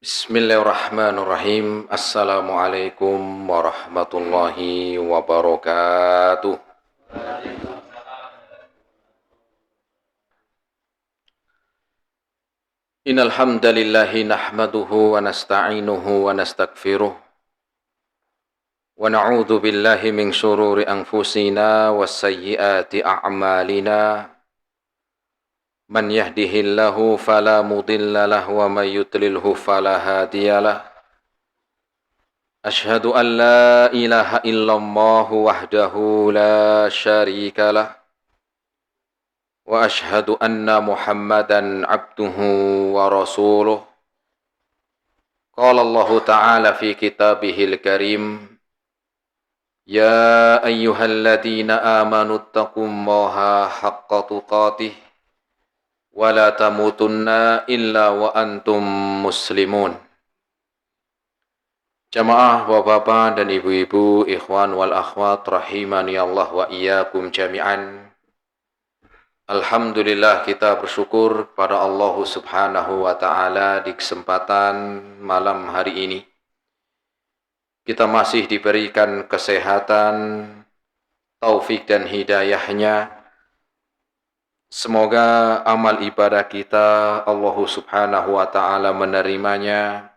Bismillahirrahmanirrahim. Assalamualaikum warahmatullahi wabarakatuh. Innal hamdalillahi nahmaduhu wa nasta'inuhu wa nastaghfiruh wa na'udzu billahi min syururi anfusina was sayyiati a'malina. Man yahdihillahu fala mudilla lahu wa may yudlilhu fala hadiyalah. Ashhadu an la ilaha illallah wahdahu la syarikalah wa ashhadu anna Muhammadan abduhu wa rasuluh. Qala Allah Ta'ala fi kitabihil karim, ya ayyuhalladzina amanu taqullaha haqqa tuqatih wa la tamutunna illa wa antum muslimun. Jamaah bapak-bapak dan ibu-ibu, ikhwan wal akhwat rahimani Allah wa iyyakum jami'an. Alhamdulillah, kita bersyukur pada Allah Subhanahu wa taala di kesempatan malam hari ini. Kita masih diberikan kesehatan, taufik dan hidayahnya. Semoga amal ibadah kita Allah Subhanahu wa taala menerimanya,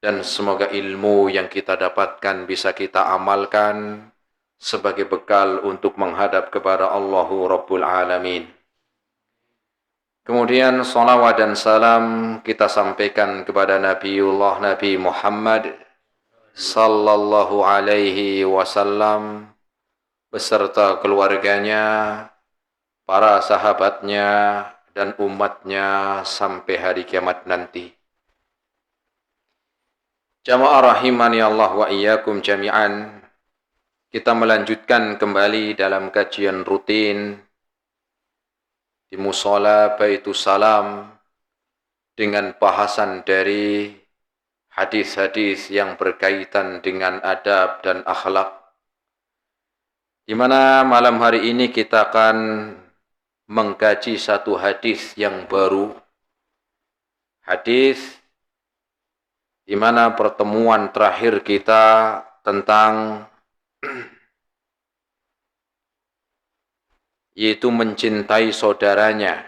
dan semoga ilmu yang kita dapatkan bisa kita amalkan sebagai bekal untuk menghadap kepada Allahu Rabbul Alamin. Kemudian salawat dan salam kita sampaikan kepada Nabi Muhammad sallallahu alaihi wasallam beserta keluarganya, para sahabatnya dan umatnya sampai hari kiamat nanti. Jamaah rahimani Allah wa iyyakum jami'an. Kita melanjutkan kembali dalam kajian rutin di Mushola Baitus Salam dengan bahasan dari hadis-hadis yang berkaitan dengan adab dan akhlak. Di mana malam hari ini kita akan mengkaji satu hadis yang baru. Hadis di mana pertemuan terakhir kita tentang yaitu mencintai saudaranya.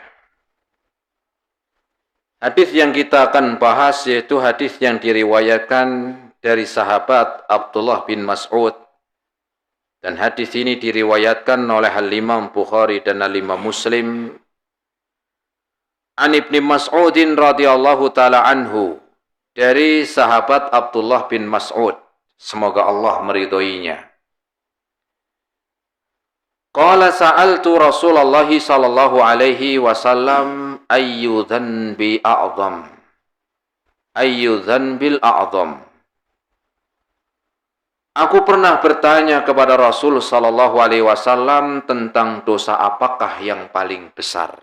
Hadis yang kita akan bahas yaitu hadis yang diriwayatkan dari sahabat Abdullah bin Mas'ud. Dan hadis ini diriwayatkan oleh Al-Imam Bukhari dan Al-Imam Muslim. An Ibnu Mas'udin radhiyallahu taala anhu, dari sahabat Abdullah bin Mas'ud, semoga Allah meridhoinya. Qala sa'altu Rasulullah sallallahu alaihi wasallam ayyu dzanbi a'zam. Ayyu dzanbil a'zam. Aku pernah bertanya kepada Rasul sallallahu alaihi wasallam tentang dosa apakah yang paling besar.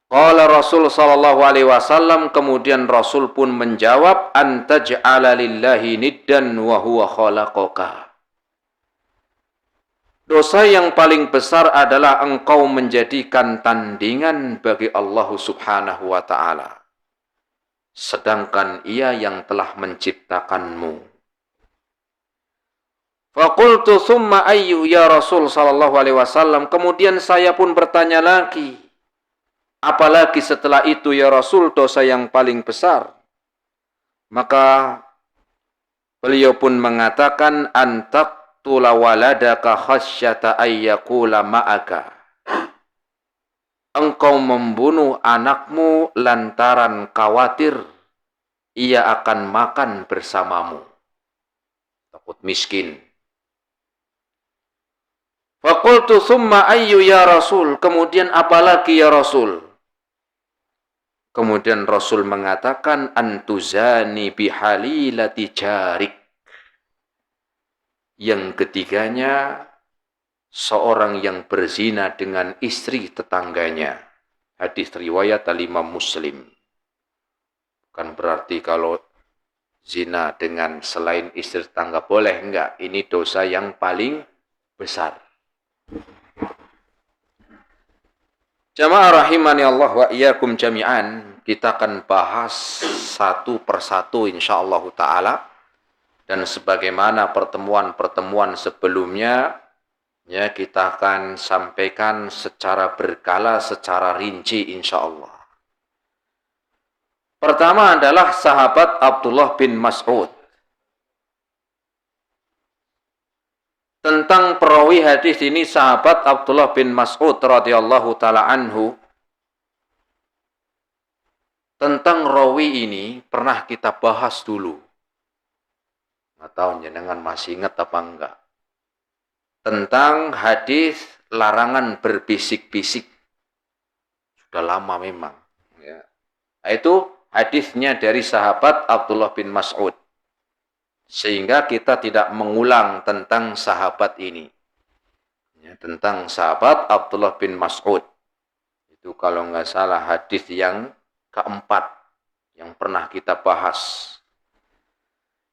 Qala Rasul sallallahu alaihi wasallam, kemudian Rasul pun menjawab, antaj'ala lillahi niddan wa huwa khalaqaka. Dosa yang paling besar adalah engkau menjadikan tandingan bagi Allah Subhanahu wa taala, sedangkan Ia yang telah menciptakanmu. Faqultu tsumma ayyu ya Rasul sallallahu alaihi wasallam, kemudian saya pun bertanya lagi, apalagi setelah itu ya Rasul dosa yang paling besar? Maka beliau pun mengatakan, antaqtula waladaka khasyata ayyakula ma'aka. Engkau membunuh anakmu lantaran khawatir ia akan makan bersamamu. Takut miskin. Faqultu tsumma ayyu ya Rasul, kemudian apalagi ya Rasul? Kemudian Rasul mengatakan, antuzani bihalilati jarik. Yang ketiganya, seorang yang berzina dengan istri tetangganya. Hadis riwayat Al-Imam Muslim. Bukan berarti kalau zina dengan selain istri tetangga boleh, enggak. Ini dosa yang paling besar. Jamaah rahimani Allah wa iyyakum jami'an. kita akan bahas satu persatu insyaallah taala. Dan sebagaimana pertemuan-pertemuan sebelumnya, ya kita akan sampaikan secara berkala, secara rinci insyaallah. Pertama adalah sahabat Abdullah bin Mas'ud. Tentang perawi hadis ini sahabat Abdullah bin Mas'ud radhiyallahu taala anhu. Tentang rawi ini pernah kita bahas dulu. Nggak tahu jenengan masih ingat apa enggak. Tentang hadis larangan berbisik-bisik. Sudah lama memang. Ya. Itu hadisnya dari sahabat Abdullah bin Mas'ud. Sehingga kita tidak mengulang tentang sahabat ini. Ya, tentang sahabat Abdullah bin Mas'ud. Itu kalau nggak salah hadis yang keempat yang pernah kita bahas.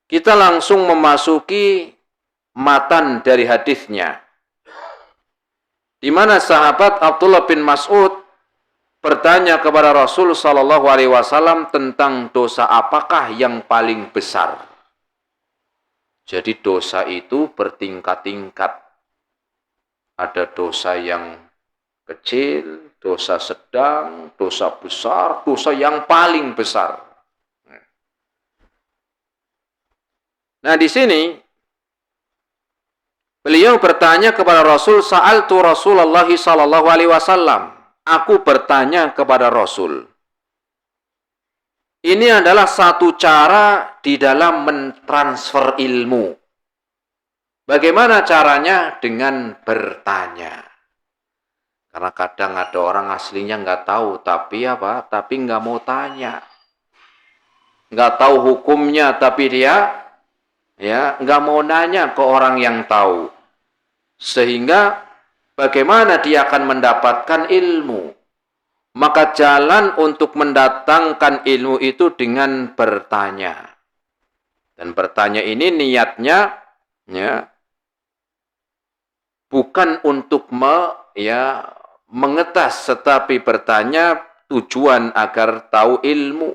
Kita langsung memasuki matan dari hadisnya. Di mana sahabat Abdullah bin Mas'ud bertanya kepada Rasul sallallahu alaihi wasallam tentang dosa apakah yang paling besar. Jadi dosa itu bertingkat-tingkat. Ada dosa yang kecil, dosa sedang, dosa besar, dosa yang paling besar. Nah, di sini beliau bertanya kepada Rasul, sa'altu Rasulullah sallallahu alaihi wasallam. Aku bertanya kepada Rasul. Ini adalah satu cara di dalam mentransfer ilmu. Bagaimana caranya? Dengan bertanya. Karena kadang ada orang aslinya nggak tahu, tapi apa? Tapi nggak mau tanya. Nggak tahu hukumnya, tapi dia nggak mau nanya ke orang yang tahu. Sehingga bagaimana dia akan mendapatkan ilmu? Maka jalan untuk mendatangkan ilmu itu dengan bertanya. Dan bertanya ini niatnya bukan untuk mengetas, tetapi bertanya tujuan agar tahu ilmu.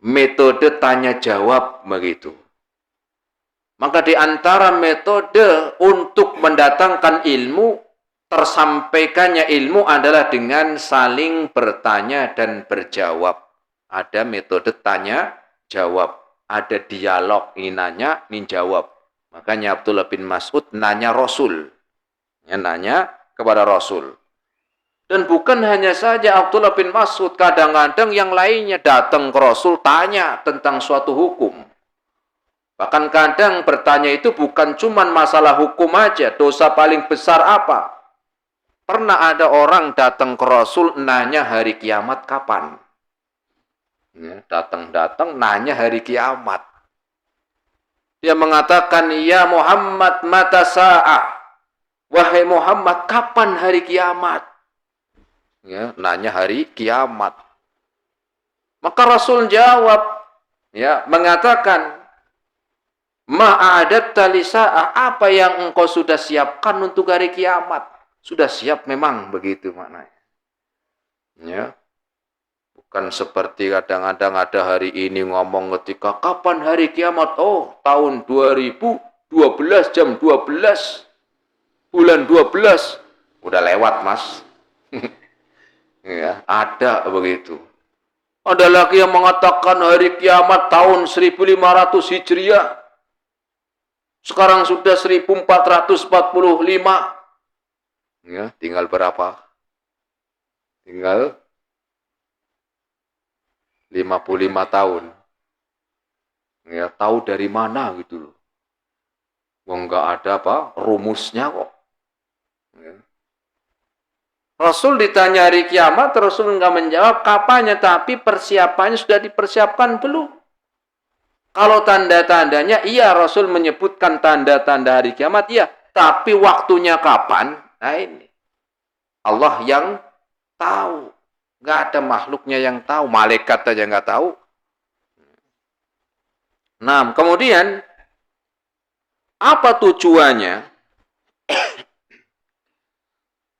Metode tanya jawab begitu. Maka di antara metode untuk mendatangkan ilmu, tersampaikannya ilmu adalah dengan saling bertanya dan berjawab. Ada metode tanya jawab, ada dialog, ini nanya, ini jawab. Makanya Abdullah bin Mas'ud nanya Rasul. Nanya kepada Rasul. Dan bukan hanya saja Abdullah bin Mas'ud, kadang-kadang yang lainnya datang ke Rasul tanya tentang suatu hukum. Bahkan kadang bertanya itu bukan cuma masalah hukum aja, dosa paling besar apa? Pernah ada orang datang ke Rasul nanya hari kiamat kapan? Datang-datang nanya hari kiamat. Dia mengatakan, ya Muhammad mata sa'ah. Wahai Muhammad, kapan hari kiamat? Nanya hari kiamat. Maka Rasul jawab, mengatakan, ma'adatta lisa'ah, apa yang engkau sudah siapkan untuk hari kiamat? Sudah siap memang, begitu maknanya. Bukan seperti kadang-kadang ada hari ini ngomong ketika, kapan hari kiamat? Oh, tahun 2012, jam 12, bulan 12. Udah lewat, Mas. Ada begitu. Ada lagi yang mengatakan hari kiamat tahun 1500 Hijriah. Sekarang sudah 1445. Tinggal berapa? Tinggal 55 tahun. Tahu dari mana gitu loh. Enggak ada rumusnya kok. Rasul ditanya hari kiamat, Rasul enggak menjawab kapannya, tapi persiapannya sudah dipersiapkan belum? Kalau tanda-tandanya, iya Rasul menyebutkan tanda-tanda hari kiamat, iya. Tapi waktunya kapan? Nah ini. Allah yang tahu. Enggak ada makhluknya yang tahu. Malaikat aja enggak tahu. Nah, kemudian, apa tujuannya?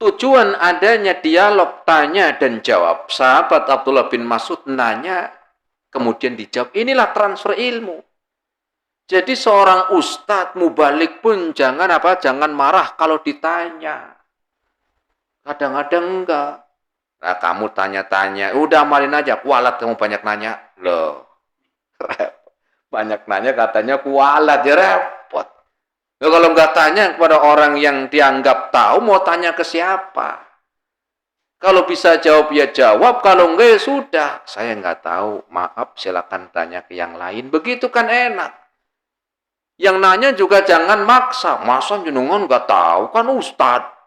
tujuan adanya dialog tanya dan jawab. Sahabat Abdullah bin Mas'ud nanya, kemudian dijawab. Inilah transfer ilmu. Jadi seorang ustadz mubalik pun jangan marah kalau ditanya. Kadang-kadang enggak. Nah, kamu tanya-tanya, udah amalin aja, kualat kamu banyak nanya. Loh, banyak nanya katanya kualat, ya repot. Loh, kalau enggak tanya kepada orang yang dianggap tahu, mau tanya ke siapa? Kalau bisa jawab ya jawab, kalau enggak ya sudah. Saya enggak tahu, maaf silakan tanya ke yang lain. Begitu kan enak. Yang nanya juga jangan maksa. Masa jenengan enggak tahu, kan ustadz.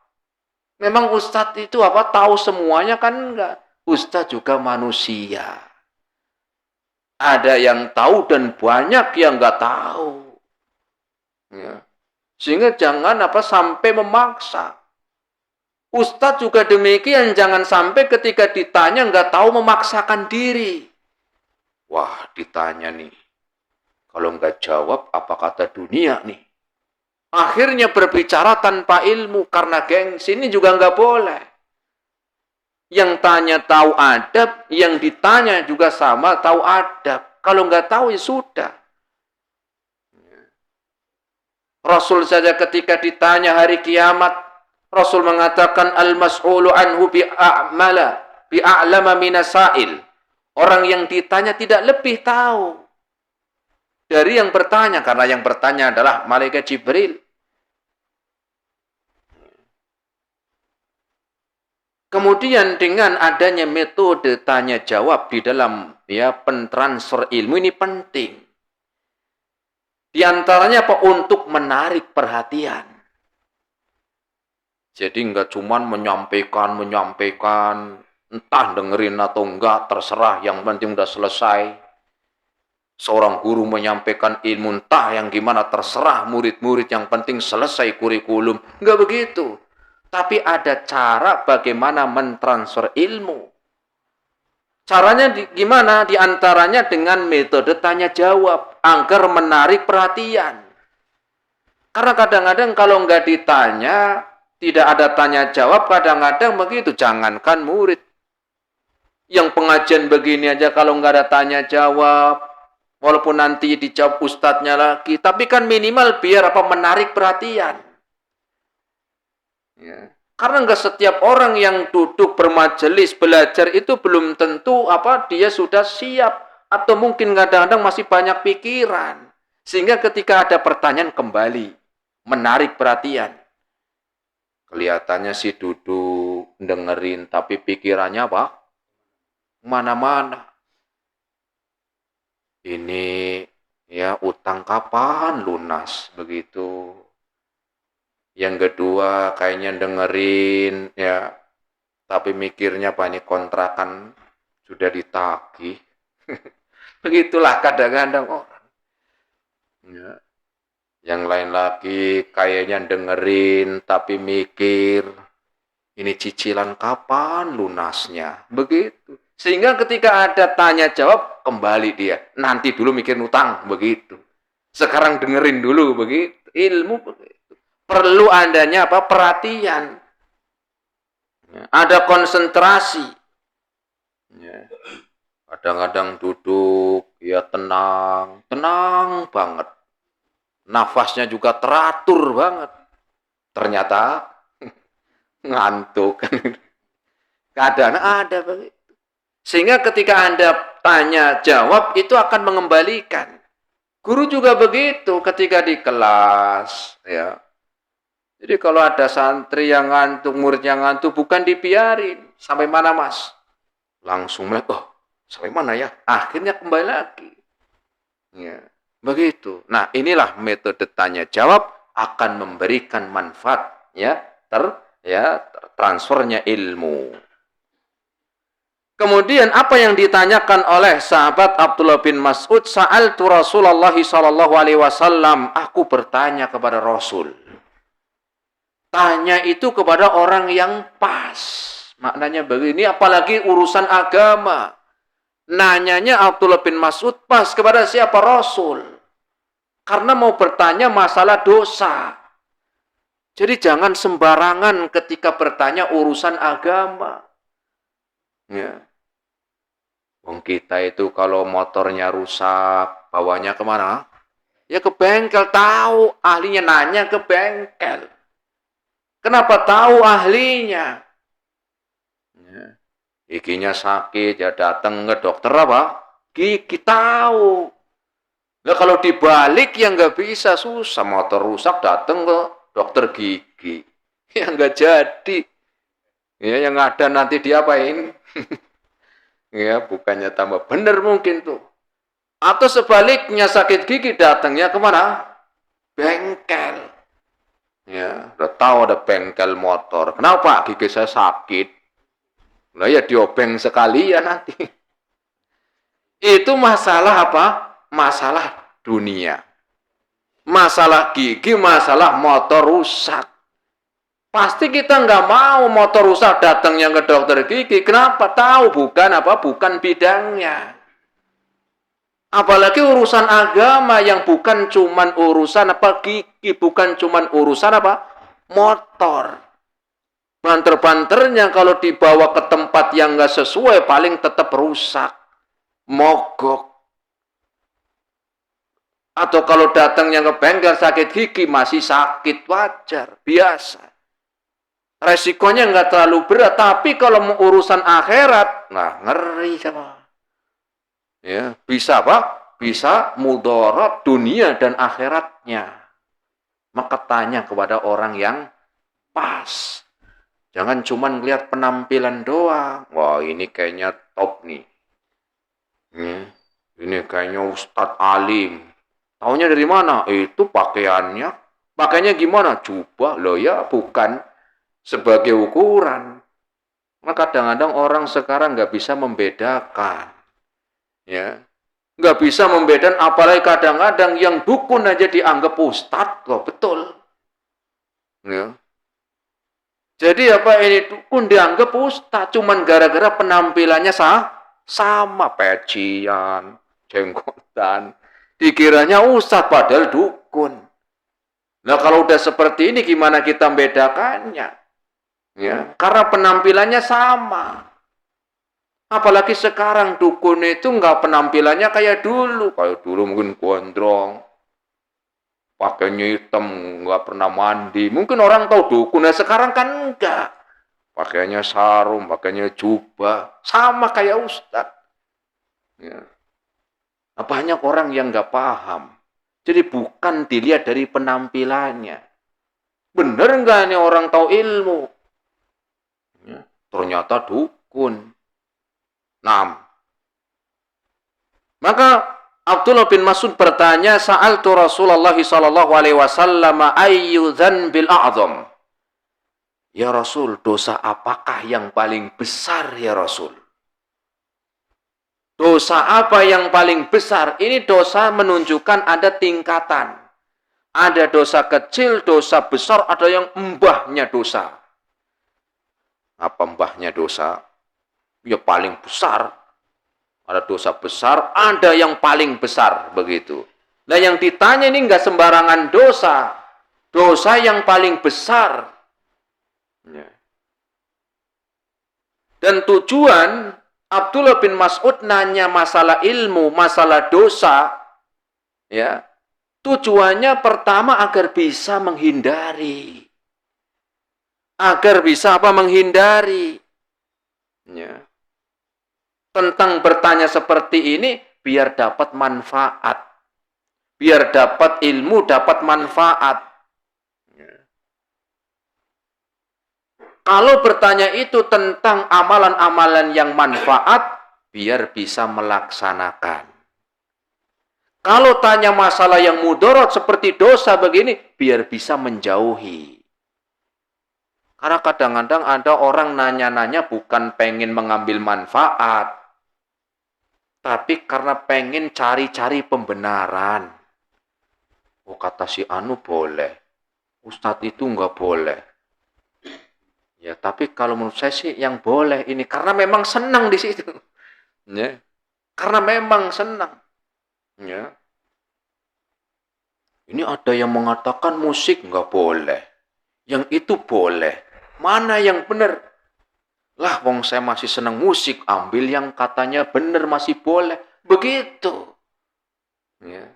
Memang ustadz itu tahu semuanya kan enggak. Ustadz juga manusia. Ada yang tahu dan banyak yang enggak tahu. Ya. Sehingga jangan sampai memaksa. Ustadz juga demikian, jangan sampai ketika ditanya enggak tahu memaksakan diri. Wah, ditanya nih. Kalau enggak jawab, apa kata dunia nih? Akhirnya berbicara tanpa ilmu, karena gengsi ini juga enggak boleh. Yang tanya tahu adab, yang ditanya juga sama tahu adab. Kalau enggak tahu ya sudah. Rasul saja ketika ditanya hari kiamat, Rasul mengatakan al-mas'ulu anhu bi'a'lama minasail. Orang yang ditanya tidak lebih tahu dari yang bertanya, karena yang bertanya adalah malaikat Jibril. Kemudian dengan adanya metode tanya jawab di dalam pentransfer ilmu ini penting. Di antaranya untuk menarik perhatian. Jadi enggak cuman menyampaikan, entah dengerin atau enggak, terserah, yang penting udah selesai. Seorang guru menyampaikan ilmu entah yang gimana, terserah murid-murid, yang penting selesai kurikulum. Enggak begitu. Tapi ada cara bagaimana mentransfer ilmu. Caranya gimana? Di antaranya dengan metode tanya jawab agar menarik perhatian. Karena kadang-kadang kalau enggak ditanya, tidak ada tanya jawab, kadang-kadang begitu. Jangankan murid. Yang pengajian begini aja kalau enggak ada tanya jawab, walaupun nanti dijawab ustadznya lagi, tapi kan minimal biar menarik perhatian. Ya. Karena enggak setiap orang yang duduk bermajelis belajar itu belum tentu dia sudah siap, atau mungkin kadang-kadang masih banyak pikiran. Sehingga ketika ada pertanyaan kembali menarik perhatian. Kelihatannya sih duduk dengerin, tapi pikirannya mana-mana. Ini utang kapan lunas, begitu. Yang kedua kayaknya dengerin tapi mikirnya banyak kontrakan sudah ditagih. Begitulah kadang-kadang orang. Yang lain lagi kayaknya dengerin tapi mikir ini cicilan kapan lunasnya. Begitu. Sehingga ketika ada tanya jawab kembali dia. Nanti dulu mikirin utang, begitu. Sekarang dengerin dulu, begitu. Ilmu begitu. Perlu adanya perhatian. Ada konsentrasi. Kadang-kadang duduk tenang banget. Nafasnya juga teratur banget. Ternyata ngantuk. Kadang ada begitu. Sehingga ketika Anda tanya jawab itu akan mengembalikan. Guru juga begitu ketika di kelas. Jadi kalau ada santri yang ngantuk, murid yang ngantuk, bukan dibiarin. Sampai mana mas? Langsung melihat, sampai mana ya? Akhirnya kembali lagi. Begitu. Nah, inilah metode tanya jawab akan memberikan manfaat transfernya ilmu. Kemudian apa yang ditanyakan oleh sahabat Abdullah bin Mas'ud, sa'altu Rasulullah sallallahu alaihi wasallam, aku bertanya kepada Rasul. Tanya itu kepada orang yang pas. Maknanya begini, apalagi urusan agama. Nanyanya Abdullah bin Mas'ud pas kepada siapa? Rasul. Karena mau bertanya masalah dosa. Jadi jangan sembarangan ketika bertanya urusan agama. Ya. Wong kita itu kalau motornya rusak, bawanya kemana? Ya ke bengkel, tahu ahlinya, nanya ke bengkel. Kenapa tahu ahlinya? Ya. Giginya sakit, ya datang ke dokter apa? Gigi tahu. Nah kalau dibalik ya nggak bisa, susah, motor rusak datang ke dokter gigi. Ya nggak jadi. Ya yang ada nanti diapain? Ya bukannya tambah bener mungkin tuh. Atau sebaliknya sakit gigi datangnya kemana? Bengkel. Ya, udah tahu ada bengkel motor. Kenapa gigi saya sakit? Nah ya diobeng sekalian nanti. Itu masalah apa? Masalah dunia. Masalah gigi, masalah motor rusak. Pasti kita nggak mau motor rusak datangnya ke dokter gigi. Kenapa? Tahu bukan apa? Bukan bidangnya. Apalagi urusan agama yang bukan cuman urusan apa gigi, bukan cuman urusan apa motor. Banter-banternya kalau dibawa ke tempat yang nggak sesuai paling tetap rusak, mogok. Atau kalau datangnya ke bengkel sakit gigi masih sakit, wajar, biasa. Resikonya nggak terlalu berat, tapi kalau mau urusan akhirat, nah ngeri sama. Ya, bisa apa? Bisa mudarat dunia dan akhiratnya. Maka tanya kepada orang yang pas. Jangan cuma ngelihat penampilan doang. Wah, ini kayaknya top nih. Ini kayaknya Ustadz Alim. Taunya dari mana? Itu pakaiannya. Pakainya gimana? Jubah. Loh ya, bukan sebagai ukuran. Maka kadang-kadang orang sekarang nggak bisa membedakan. Ya, nggak bisa membedakan, apalagi kadang-kadang yang dukun aja dianggap ustadz loh, betul. Ya. Jadi apa ini dukun dianggap ustadz cuman gara-gara penampilannya sama pecian, jenggotan, dikiranya ustadz padahal dukun. Nah kalau udah seperti ini gimana kita membedakannya? Ya, karena penampilannya sama. Apalagi sekarang dukun itu nggak penampilannya kayak dulu. Kayak dulu mungkin gondrong, pakainya hitam, nggak pernah mandi. Mungkin orang tahu dukun, nah sekarang kan enggak. Pakainya sarung, pakainya jubah, sama kayak ustadz. Ya. Banyak orang yang nggak paham. Jadi bukan dilihat dari penampilannya. Bener nggak nih orang tahu ilmu? Ya. Ternyata dukun. Nah, maka Abdullah bin Mas'ud bertanya, sa'altu Rasulullah sallallahu alaihi wasallam ayyu dzanbil a'zam? Ya Rasul, dosa apakah yang paling besar ya Rasul? Dosa apa yang paling besar? Ini dosa menunjukkan ada tingkatan. Ada dosa kecil, dosa besar, ada yang mbahnya dosa. Apa mbahnya dosa? Ya paling besar. Ada dosa besar, ada yang paling besar, begitu. Nah yang ditanya ini nggak sembarangan dosa. Dosa yang paling besar. Ya. Dan tujuan Abdullah bin Mas'ud nanya masalah ilmu, masalah dosa, ya. Tujuannya pertama agar bisa menghindari. Agar bisa apa? Menghindari. Ya. Tentang bertanya seperti ini biar dapat manfaat. Biar dapat ilmu, dapat manfaat. Ya. Kalau bertanya itu tentang amalan-amalan yang manfaat, biar bisa melaksanakan. Kalau tanya masalah yang mudarat seperti dosa begini, biar bisa menjauhi. Karena kadang-kadang ada orang nanya-nanya bukan pengen mengambil manfaat, tapi karena pengen cari-cari pembenaran. Oh kata si Anu boleh, Ustadz itu nggak boleh. Ya tapi kalau menurut saya sih yang boleh ini, karena memang senang di situ. Ya. Karena memang senang. Ya. Ini ada yang mengatakan musik nggak boleh. Yang itu boleh. Mana yang benar? Lah, wong saya masih senang musik, ambil yang katanya benar masih boleh. Begitu. Ya.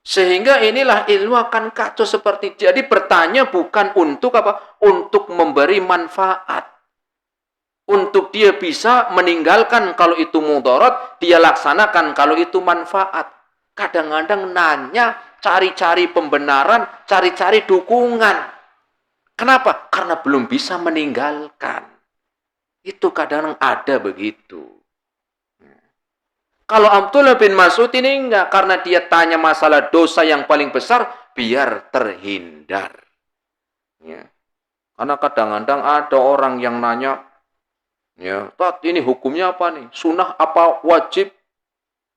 Sehingga inilah ilmu akan kacau seperti jadi bertanya bukan untuk apa? Untuk memberi manfaat. Untuk dia bisa meninggalkan kalau itu mudarat, dia laksanakan kalau itu manfaat. Kadang-kadang nanya, cari-cari pembenaran, cari-cari dukungan. Kenapa? Karena belum bisa meninggalkan. Itu kadang-kadang ada begitu. Kalau Abdullah bin Mas'ud ini enggak, karena dia tanya masalah dosa yang paling besar, biar terhindar. Ya. Karena kadang-kadang ada orang yang nanya, ya, Tat, ini hukumnya apa nih? Sunnah apa wajib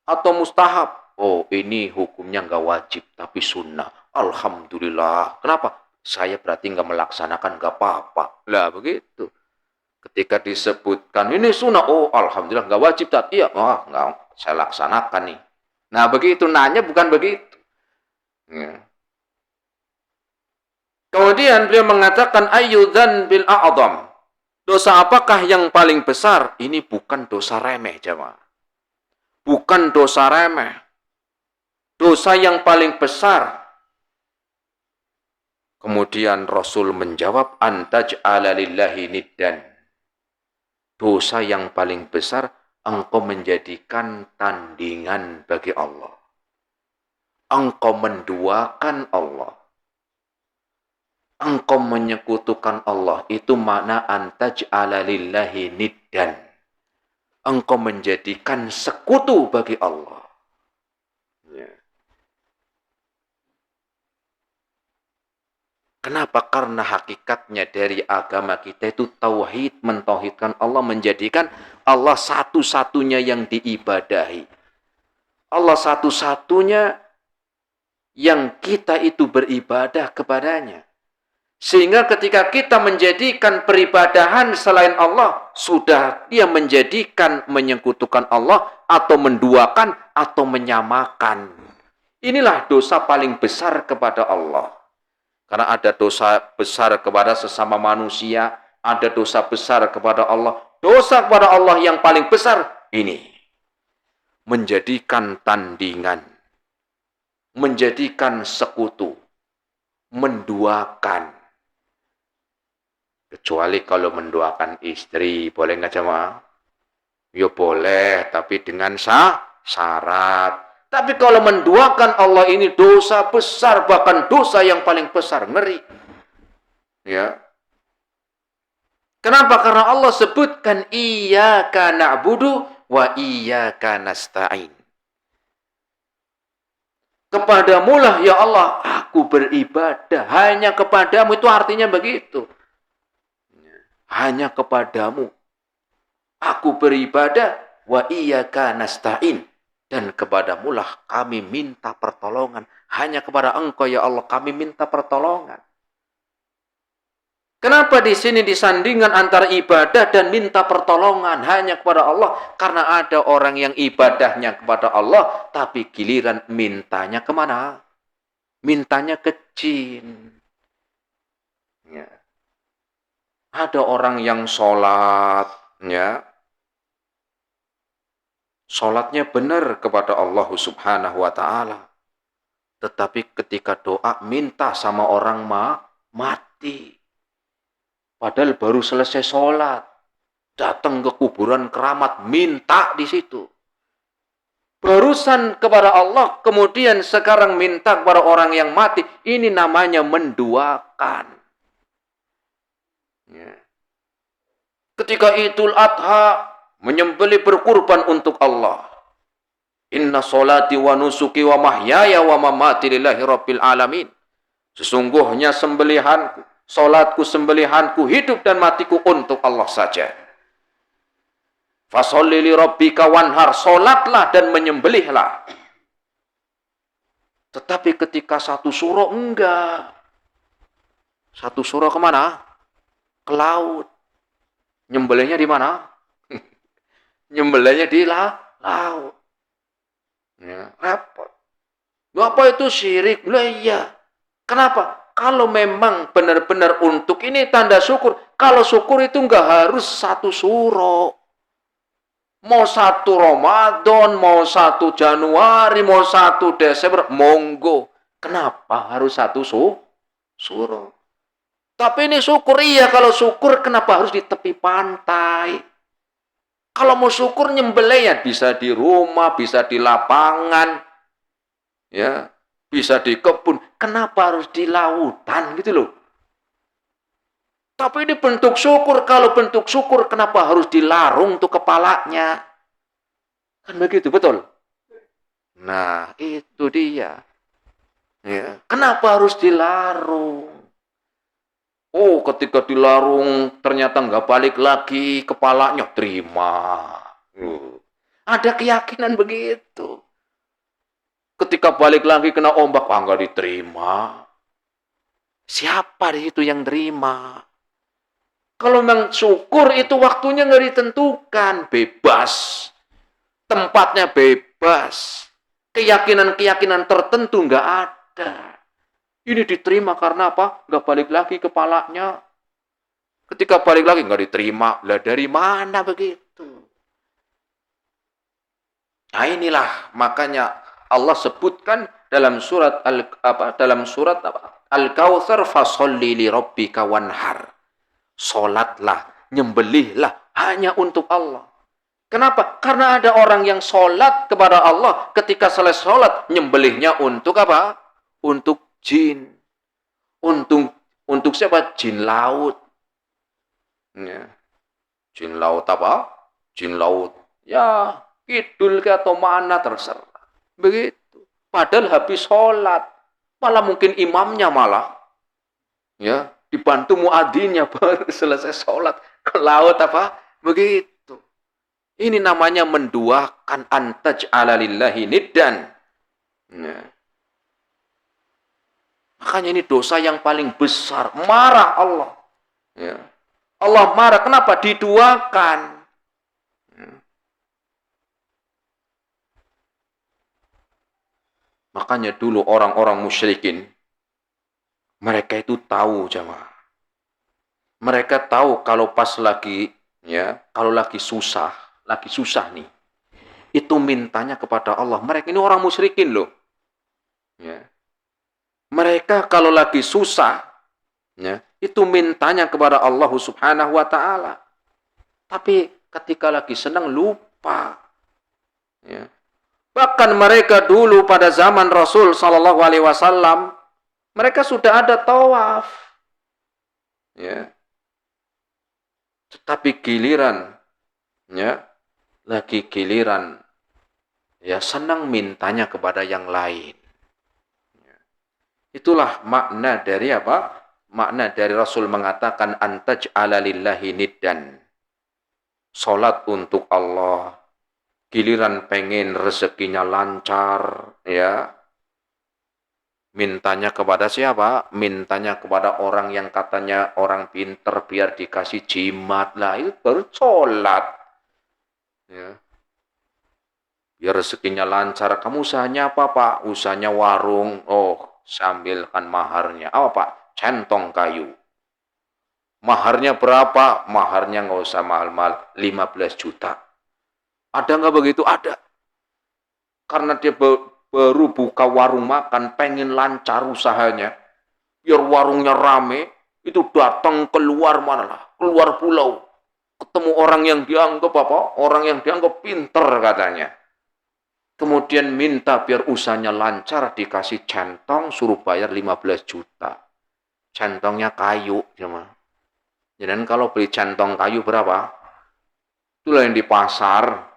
atau mustahab? Oh, ini hukumnya enggak wajib, tapi sunnah. Alhamdulillah. Kenapa? Saya berarti enggak melaksanakan, enggak apa-apa. Lah, begitu. Ketika disebutkan ini sunnah, oh alhamdulillah nggak wajib tak? Iya, oh nggak, saya laksanakan nih. Nah begitu nanya bukan begitu. Ya. Kemudian beliau mengatakan ayyudzan bil a'zam. Dosa apakah yang paling besar? Ini bukan dosa remeh, jemaah. Bukan dosa remeh. Dosa yang paling besar. Kemudian Rasul menjawab antaj'ala lillahi niddan. Dosa yang paling besar, engkau menjadikan tandingan bagi Allah. Engkau menduakan Allah. Engkau menyekutukan Allah. Itu makna antaj'ala lillahi niddan. Engkau menjadikan sekutu bagi Allah. Ya. Kenapa? Karena hakikatnya dari agama kita itu tauhid, mentauhidkan Allah, menjadikan Allah satu-satunya yang diibadahi. Allah satu-satunya yang kita itu beribadah kepadanya. Sehingga ketika kita menjadikan peribadahan selain Allah, sudah dia menjadikan menyekutukan Allah atau menduakan atau menyamakan. Inilah dosa paling besar kepada Allah. Karena ada dosa besar kepada sesama manusia, ada dosa besar kepada Allah. Dosa kepada Allah yang paling besar ini. Menjadikan tandingan. Menjadikan sekutu. Menduakan. Kecuali kalau menduakan istri. Boleh nggak jemaah? Ya boleh, tapi dengan syarat. Tapi kalau menduakan Allah ini dosa besar, bahkan dosa yang paling besar, ngeri. Ya. Kenapa? Karena Allah sebutkan iyyaka na'budu wa iyyaka nasta'in. Kepadamulah ya Allah aku beribadah, hanya kepadamu, itu artinya begitu. Hanya kepadamu aku beribadah wa iyyaka nasta'in. Dan kepadamulah kami minta pertolongan. Hanya kepada Engkau ya Allah kami minta pertolongan. Kenapa di sini disandingkan antara ibadah dan minta pertolongan hanya kepada Allah? Karena ada orang yang ibadahnya kepada Allah, tapi giliran mintanya kemana? Mintanya ke jin. Ya. Ada orang yang sholat, ya. Sholatnya benar kepada Allah Subhanahu wa ta'ala. Tetapi ketika doa minta sama orang mati. Padahal baru selesai sholat. Datang ke kuburan keramat, minta di situ. Barusan kepada Allah, kemudian sekarang minta kepada orang yang mati. Ini namanya menduakan. Ya. Ketika Idul Adha, menyembelih berkurban untuk Allah. Inna solati wa nusuki wa mahyaya wa mamati lillahi rabbil alamin. Sesungguhnya sembelihanku, solatku, sembelihanku, hidup dan matiku untuk Allah saja. Fasolli li rabbika wanhar, solatlah dan menyembelihlah. Tetapi ketika satu surah enggak. Satu surah kemana? Ke laut. Nyembelihnya di mana? Nyembelihnya di laut. Ya, repot. Apa itu syirik? Lah iya. Kenapa? Kalau memang benar-benar untuk ini tanda syukur. Kalau syukur itu nggak harus satu suro. Mau 1 Ramadan, mau 1 Januari, mau 1 Desember, monggo. Kenapa harus satu suro? Tapi ini syukur, iya. Kalau syukur kenapa harus di tepi pantai? Kalau mau syukur nyembelih ya bisa di rumah, bisa di lapangan, ya, bisa di kebun. Kenapa harus di lautan gitu loh? Tapi ini bentuk syukur. Kalau bentuk syukur kenapa harus dilarung tuh kepalanya? Kan begitu, betul? Nah, itu dia. Ya. Kenapa harus dilarung? Oh, ketika dilarung ternyata nggak balik lagi kepalanya, terima. Ada keyakinan begitu. Ketika balik lagi kena ombak, nggak diterima. Siapa di situ yang terima? Kalau memang syukur itu waktunya nggak ditentukan, bebas. Tempatnya bebas. Keyakinan-keyakinan tertentu nggak ada. Ini diterima karena apa? Nggak balik lagi kepalanya. Ketika balik lagi nggak diterima. Lah dari mana begitu? Nah inilah makanya Allah sebutkan dalam surat Al-Kautsar, fasholli li rabbika wanhar. Salatlah, nyembelihlah hanya untuk Allah. Kenapa? Karena ada orang yang sholat kepada Allah, ketika selesai sholat, nyembelihnya untuk apa? Untuk jin. Untuk siapa? Jin laut. Ya. Jin laut apa? Jin laut. Ya, kidul ke atau mana terserah. Begitu. Padahal habis sholat. Malah mungkin imamnya malah. Ya, dibantu muadzinnya baru selesai sholat. Ke laut apa? Begitu. Ini namanya menduakan antaj'ala lillahi niddan. Ya. Makanya ini dosa yang paling besar. Marah Allah. Ya. Allah marah. Kenapa? Diduakan. Ya. Makanya dulu orang-orang musyrikin, mereka itu tahu jamaah. Mereka tahu kalau pas lagi, ya, kalau lagi susah nih, itu mintanya kepada Allah. Mereka ini orang musyrikin loh. Ya. Mereka kalau lagi susah, ya, itu mintanya kepada Allah Subhanahu wa Ta'ala. Tapi ketika lagi senang lupa. Ya. Bahkan mereka dulu pada zaman Rasul Sallallahu Alaihi Wasallam, mereka sudah ada tawaf. Ya. Tetapi giliran, ya, lagi giliran, ya senang mintanya kepada yang lain. Itulah makna dari apa? Makna dari Rasul mengatakan antaj'ala lillahi niddan. Salat untuk Allah. Giliran pengen rezekinya lancar, ya. Mintanya kepada siapa? Mintanya kepada orang yang katanya orang pinter biar dikasih jimat. Lah itu baru salat. Ya. Biar rezekinya lancar. Kamu usahanya apa, Pak? Usahanya warung. Oh, sambilkan maharnya. Apa, Pak? Centong kayu. Maharnya berapa? Maharnya nggak usah mahal-mahal. 15 juta. Ada nggak begitu? Ada. Karena dia baru buka warung makan, pengen lancar usahanya. Biar warungnya rame, itu datang keluar mana lah? Keluar pulau. Ketemu orang yang dianggap apa? Orang yang dianggap pinter katanya. Kemudian minta biar usahanya lancar, dikasih centong, suruh bayar 15 juta. Centongnya kayu. Jadi kalau beli centong kayu berapa? Itulah yang di pasar.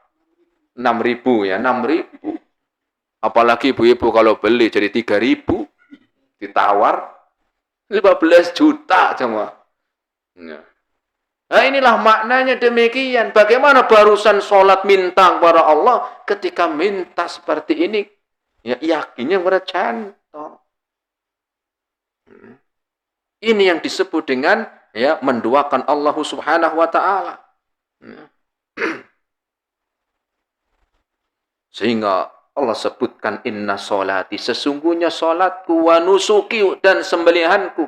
6.000 ya, 6.000. Apalagi ibu-ibu kalau beli jadi 3.000. Ditawar 15 juta cuma. Nah inilah maknanya demikian. Bagaimana barusan sholat minta kepada Allah, ketika minta seperti ini, ya yakinnya kepada centong. Ini yang disebut dengan ya menduakan Allah Subhanahu wa Ta'ala. Sehingga Allah sebutkan inna solati, sesungguhnya solatku, wa nusuki, dan sembelihanku,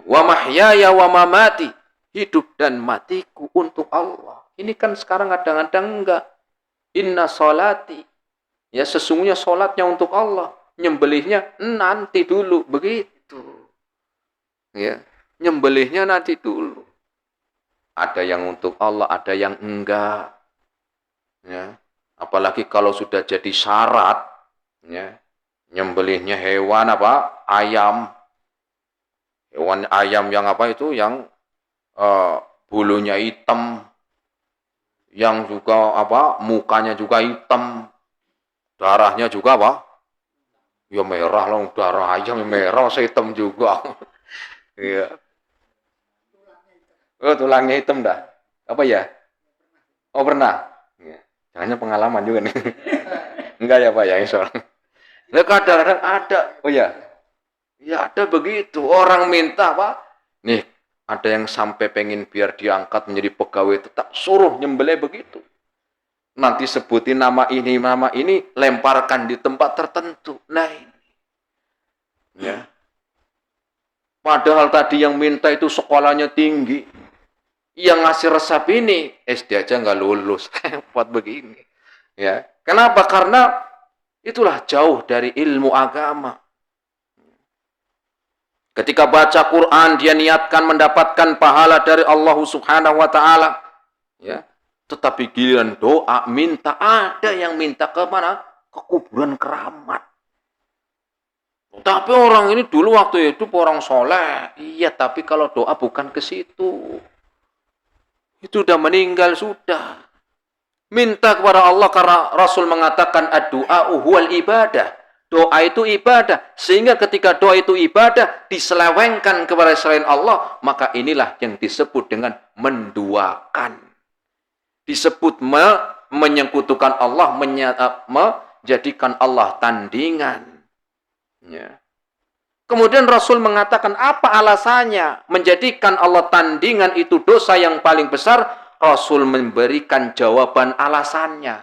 wa mahyaya wa mamati, hidup dan matiku untuk Allah. Ini kan sekarang kadang-kadang enggak. Inna solati, ya sesungguhnya solatnya untuk Allah, nyembelihnya nanti dulu, begitu. Ya, nyembelihnya nanti dulu. Ada yang untuk Allah, ada yang enggak. Ya, apalagi kalau sudah jadi syarat, ya, nyembelihnya hewan apa? Ayam. Hewan ayam yang apa itu? Yang bulunya hitam, yang juga apa? Mukanya juga hitam, darahnya juga apa? Ya merah lah, darah ayam merah, hitam juga. Iya. Oh, tulangnya hitam dah. Apa ya? Oh, pernah. Ya. Jangan pengalaman juga nih. Enggak ya Pak ya, insya Allah. Nah, kadang-kadang ada. Oh ya, ya ada begitu. Orang minta Pak. Nih, ada yang sampai pengen biar diangkat menjadi pegawai tetap, suruh nyembelih begitu. Nanti sebutin nama ini, lemparkan di tempat tertentu. Nah ini. Ya. Padahal tadi yang minta itu sekolahnya tinggi. Yang ngasih resep ini, SD aja nggak lulus. Buat begini. Ya. Kenapa? Karena itulah jauh dari ilmu agama. Ketika baca Quran, dia niatkan mendapatkan pahala dari Allah Subhanahu wa Ta'ala. Ya. Tetapi giliran doa, minta, ada yang minta ke mana? Ke kuburan keramat. Tapi orang ini dulu waktu itu orang soleh. Iya, tapi kalau doa bukan ke situ. Itu udah meninggal, sudah. Minta kepada Allah karena Rasul mengatakan ad-du'a huwal ibadah. Doa itu ibadah. Sehingga ketika doa itu ibadah diselewengkan kepada selain Allah, maka inilah yang disebut dengan menduakan. Disebut menyekutukan Allah, menjadikan Allah tandingan. Ya. Kemudian Rasul mengatakan apa alasannya menjadikan Allah tandingan itu dosa yang paling besar? Rasul memberikan jawaban alasannya.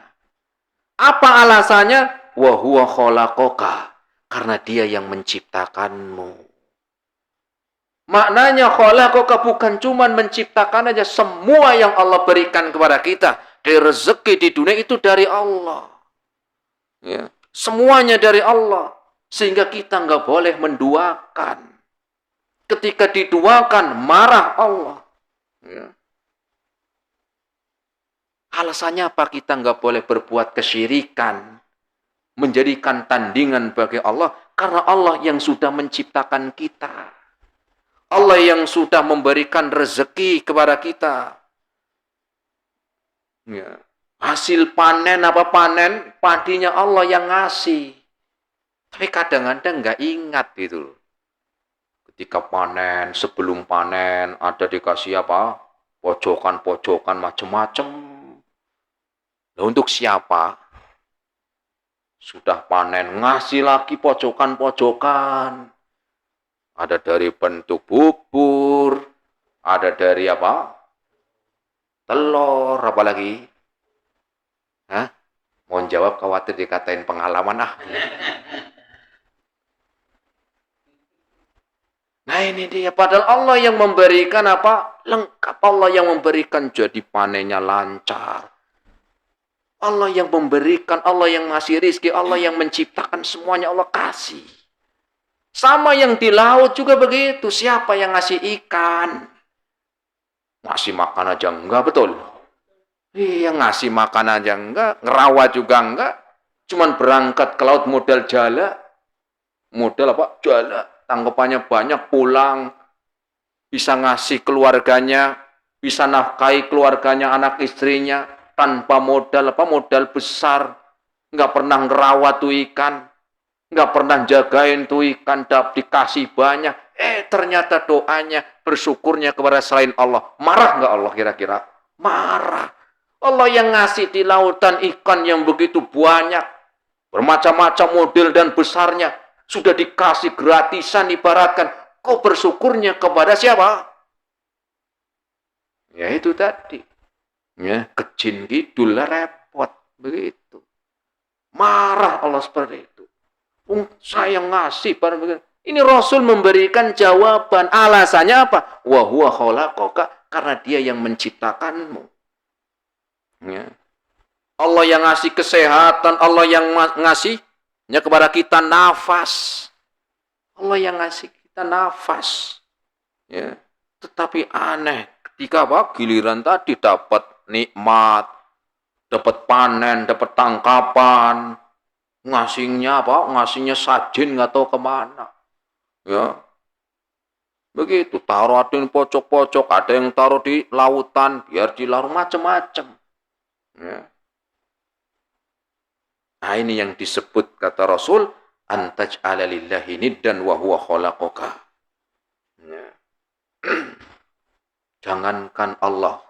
Apa alasannya? Wa huwa khalaqaka, karena dia yang menciptakanmu. Maknanya khalaqaka bukan cuma menciptakan aja, semua yang Allah berikan kepada kita, dari rezeki di dunia itu dari Allah. Ya. Semuanya dari Allah. Sehingga kita nggak boleh menduakan. Ketika diduakan, marah Allah. Ya. Alasannya apa? Kita nggak boleh berbuat kesyirikan, menjadikan tandingan bagi Allah, karena Allah yang sudah menciptakan kita. Allah yang sudah memberikan rezeki kepada kita. Ya. Hasil panen apa panen? Padinya Allah yang ngasih. Tapi kadang-kadang nggak ingat gitu. Ketika panen, sebelum panen, ada dikasih apa? Pojokan-pojokan macam-macam. Nah, untuk siapa? Sudah panen, ngasih lagi pojokan-pojokan. Ada dari bentuk bubur, ada dari apa? Telur, apa lagi? Hah? Mau jawab khawatir dikatain pengalaman ah. Nah ini dia, padahal Allah yang memberikan apa? Lengkap. Allah yang memberikan jadi panennya lancar. Allah yang memberikan, Allah yang ngasih rizki, Allah yang menciptakan semuanya, Allah kasih. Sama yang di laut juga begitu. Siapa yang ngasih ikan? Ngasih makan aja enggak, betul? Iya, ngasih makan aja enggak, ngerawat juga enggak. Cuman berangkat ke laut modal jala. Modal apa? Jala. Tanggapannya banyak, pulang. Bisa ngasih keluarganya, bisa nafkahi keluarganya, anak istrinya. Tanpa modal apa? Modal besar. Enggak pernah ngerawat tuh ikan. Nggak pernah jagain tuh ikan, dikasih banyak. Ternyata doanya, bersyukurnya kepada selain Allah. Marah nggak Allah kira-kira? Marah. Allah yang ngasih di lautan ikan yang begitu banyak. Bermacam-macam model dan besarnya. Sudah dikasih gratisan ibaratkan. Kok bersyukurnya kepada siapa? Ya itu tadi. Ya, kecin gidul repot. Begitu. Marah Allah seperti itu. Saya ngasih pada begini. Ini Rasul memberikan jawaban. Alasannya apa? Wa huwa khalaqaka, karena dia yang menciptakanmu. Ya. Allah yang ngasih kesehatan, Allah yang ngasihnya kepada kita nafas. Allah yang ngasih kita nafas. Ya. Tetapi aneh, ketika giliran tadi dapat nikmat, dapat panen, dapat tangkapan, ngasihnya ngasihnya sajen nggak tahu kemana. Ya, begitu. Taruh ada yang pojok-pojok, ada yang taruh di lautan, biar dilarung macam-macam. Ya. Nah, ini yang disebut kata Rasul, antaj'ala lillahi niddan wa huwa khalaqaka. Ya. Jangankan Allah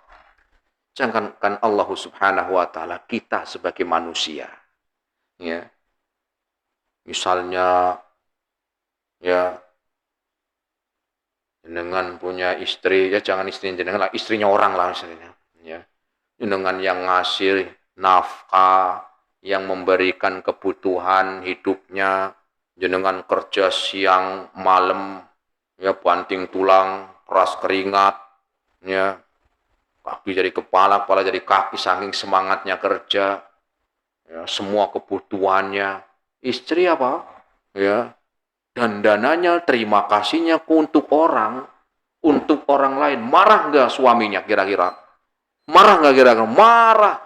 Subhanahu wa taala, kita sebagai manusia. Ya. Misalnya ya jenengan punya istri, ya jangan istri jenengan lah, istrinya orang lah misalnya. Ya. Jenengan yang ngasih nafkah, yang memberikan kebutuhan hidupnya, jenengan kerja siang malam, ya banting tulang, peras keringat, ya kaki jadi kepala, kepala jadi kaki, saking semangatnya kerja, ya, semua kebutuhannya. Istri apa? Ya, dandananya, terima kasihnya untuk orang lain. Marah nggak suaminya kira-kira? Marah nggak kira-kira? Marah.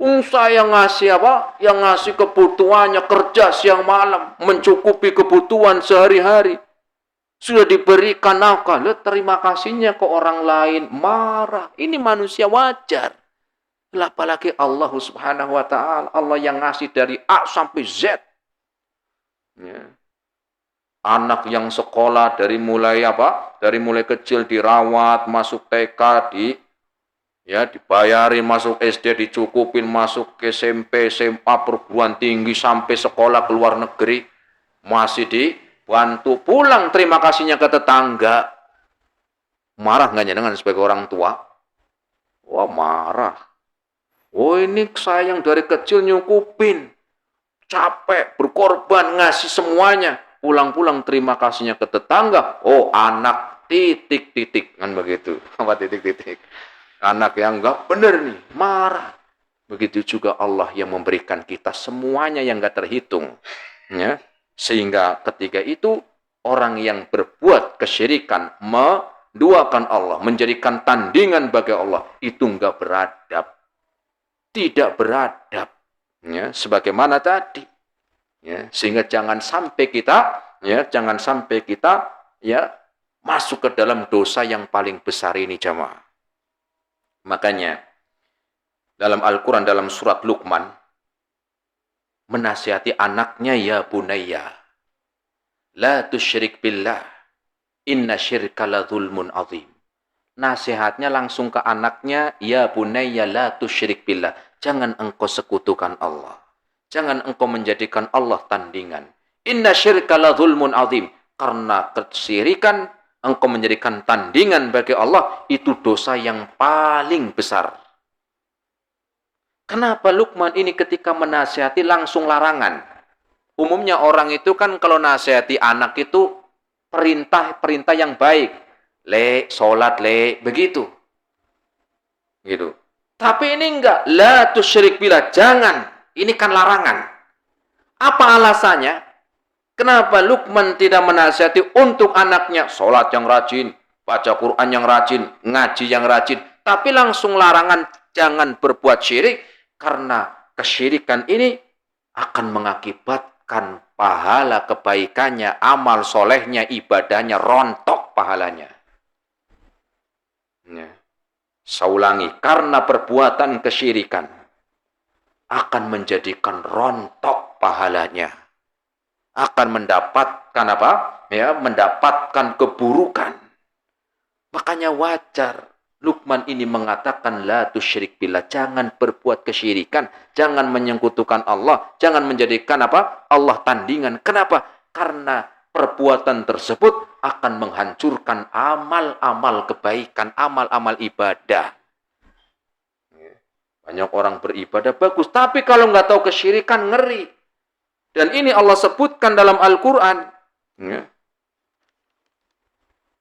Saya ngasih apa? Yang ngasih kebutuhannya, kerja siang malam, mencukupi kebutuhan sehari-hari. Sudah diberikan nafkah, terima kasihnya ke orang lain, marah. Ini manusia wajar. Apalagi Allah Subhanahu wa taala, Allah yang ngasih dari A sampai Z. Ya. Anak yang sekolah dari mulai kecil dirawat, masuk TK, dibayarin, masuk SD dicukupin, masuk ke SMP, SMA, perguruan tinggi, sampai sekolah ke luar negeri, masih dibantu, pulang terima kasihnya ke tetangga. Marah nggak jenengan sebagai orang tua? Wah, marah. Oh, ini saya yang dari kecil nyukupin, capek, berkorban, ngasih semuanya. Pulang-pulang terima kasihnya ke tetangga. Oh, anak titik-titik. Kan begitu. Apa titik-titik? Anak yang enggak benar nih, marah. Begitu juga Allah yang memberikan kita semuanya yang enggak terhitung. Ya. Sehingga ketika itu, orang yang berbuat kesyirikan, menduakan Allah, menjadikan tandingan bagi Allah, itu enggak beradab. Tidak beradab. Ya. Sebagaimana tadi. Ya, sehingga jangan sampai kita masuk ke dalam dosa yang paling besar ini, jamaah. Makanya dalam Al-Quran, dalam surat Luqman, menasihati anaknya, ya bunayya la tusyrik billah inna syirka la zulmun azim. Nasihatnya langsung ke anaknya, ya bunayya la tusyrik billah, jangan engkau sekutukan Allah. Jangan engkau menjadikan Allah tandingan. Inna syirka la zulmun azim. Karena kesyirikan, engkau menjadikan tandingan bagi Allah, itu dosa yang paling besar. Kenapa Luqman ini ketika menasihati langsung larangan? Umumnya orang itu kan kalau nasihati anak itu perintah yang baik. Sholat, begitu. Gitu. Tapi ini enggak. La tusyrik billah, jangan. Ini kan larangan. Apa alasannya? Kenapa Luqman tidak menasihati untuk anaknya sholat yang rajin, baca Quran yang rajin, ngaji yang rajin, tapi langsung larangan jangan berbuat syirik, karena kesyirikan ini akan mengakibatkan pahala kebaikannya, amal solehnya, ibadahnya rontok pahalanya. Ya. Saya ulangi, karena perbuatan kesyirikan akan menjadikan rontok pahalanya. Akan mendapatkan apa? Ya, mendapatkan keburukan. Makanya wajar Luqman ini mengatakan la tusyrik billah, jangan berbuat kesyirikan, jangan menyekutukan Allah, jangan menjadikan apa? Allah tandingan. Kenapa? Karena perbuatan tersebut akan menghancurkan amal-amal kebaikan, amal-amal ibadah. Banyak orang beribadah bagus, tapi kalau nggak tahu kesyirikan, ngeri. Dan ini Allah sebutkan dalam Al-Quran. Ya.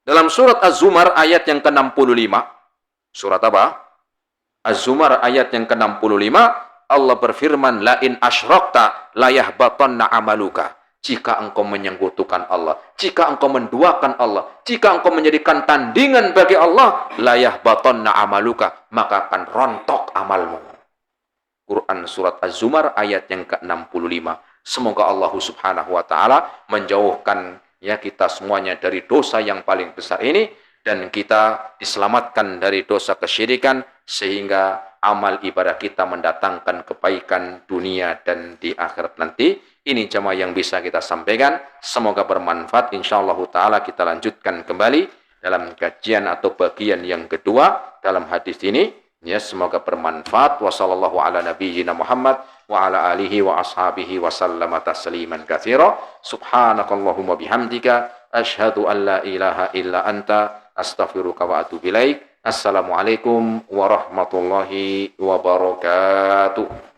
Dalam surat Az-Zumar ayat yang ke-65. Surat apa? Az-Zumar ayat yang ke-65. Allah berfirman, la in asyrakta la yahbatanna amaluka. Jika engkau menyekutukan Allah, jika engkau menduakan Allah, jika engkau menjadikan tandingan bagi Allah, la yahbatanna amaluka, maka akan rontok amalmu. Quran surat Az-Zumar ayat yang ke-65. Semoga Allah Subhanahu wa taala menjauhkan ya kita semuanya dari dosa yang paling besar ini, dan kita diselamatkan dari dosa kesyirikan sehingga amal ibadah kita mendatangkan kebaikan dunia dan di akhirat nanti. Ini jemaah yang bisa kita sampaikan, semoga bermanfaat. Insyaallah taala kita lanjutkan kembali dalam kajian atau bagian yang kedua dalam hadis ini. Ya, semoga bermanfaat. Wassallallahu ala nabiyyina Muhammad wa ala alihi wa ashabihi wa sallama tasliman katsira. Subhanakallahumma bihamdika asyhadu an la ilaha illa anta astaghfiruka wa atubu ilaik. Assalamualaikum warahmatullahi wabarakatuh.